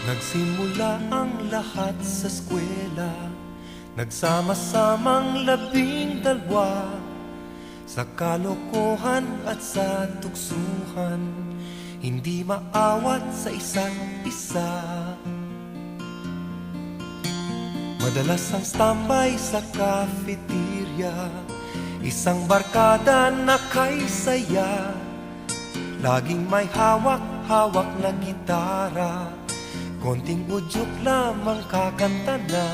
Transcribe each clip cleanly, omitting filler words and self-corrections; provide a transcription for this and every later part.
Nagsimula ang lahat sa eskwela, nagsama-samang 12 sa kalokohan at sa tuksuhan, hindi maawat sa isa't isa. Madalas ang standby sa cafeteria, isang barkada na kay saya, laging may hawak-hawak na gitara, konting udyok lamang kakanta na.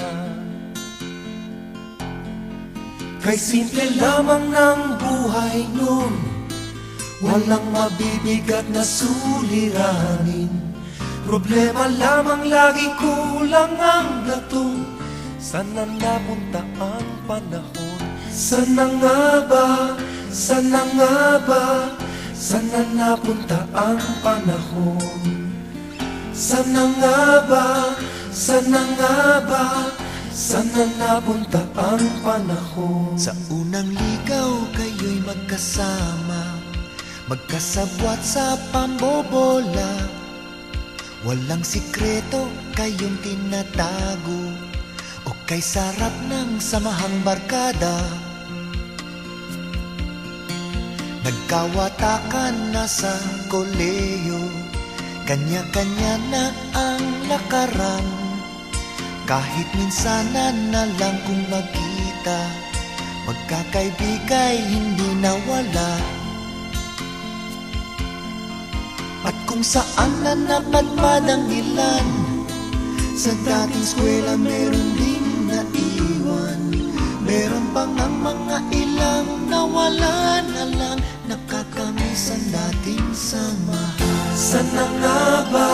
Kay simple lamang ng buhay nun, walang mabibigat na suliranin. Problema lamang lagi kulang ang gatong. Sana napunta ang panahon? Sana nga ba? Sana nga ba? Sana napunta ang panahon? Sana nga ba? Sana nga ba? Sana napunta ang panahon? Sa unang ligaw kayo'y magkasama, magkasabwat sa pambobola. Walang sikreto kayong tinatago, o kay sarap ng samahang barkada. Nagkawatakan na sa koleyo, kanya-kanya na ang lakaran. Kahit minsanan na lang kung magkita, magkakaibigay hindi nawala. At kung saan na napadpad ang ilan, sa dating eskwela meron ding naiwan. Meron pang ang mga ilang nawala na lang, nakakamiss ang dating samahan. Sana nga ba?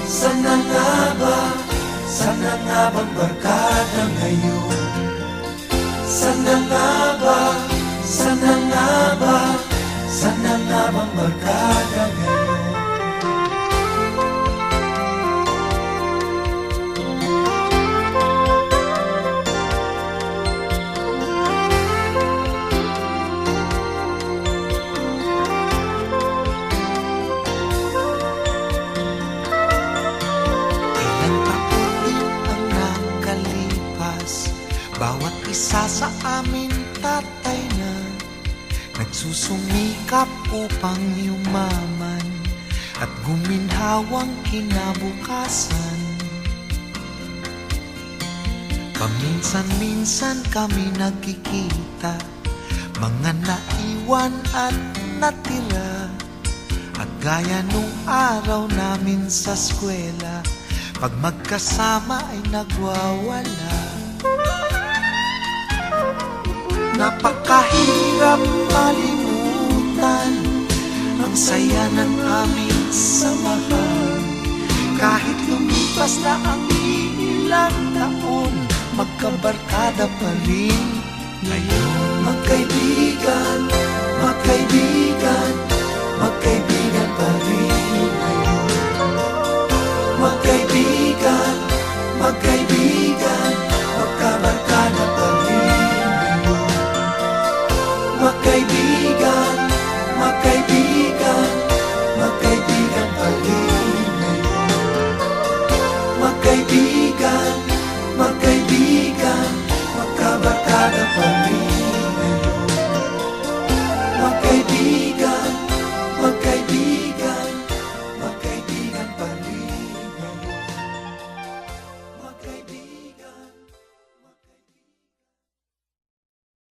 Sana nga ba? Sana nga bang barkada ngayon? Sana nga ba? Sana nga ba? Sana nga bang barkada ngayon? Bawat isa sa amin tatay na nagsusumikap upang yumaman at guminhawang kinabukasan. Paminsan-minsan kami nagkikita, mga naiwan at natira. At gaya nung araw namin sa eskwela, pag magkasama ay nagwawala. Napakahirap malimutan ang saya ng aming samahan. Kahit lumipas na ang ilang taon, magkabarkada pa rin ngayon. Magkaibigan, magkaibigan,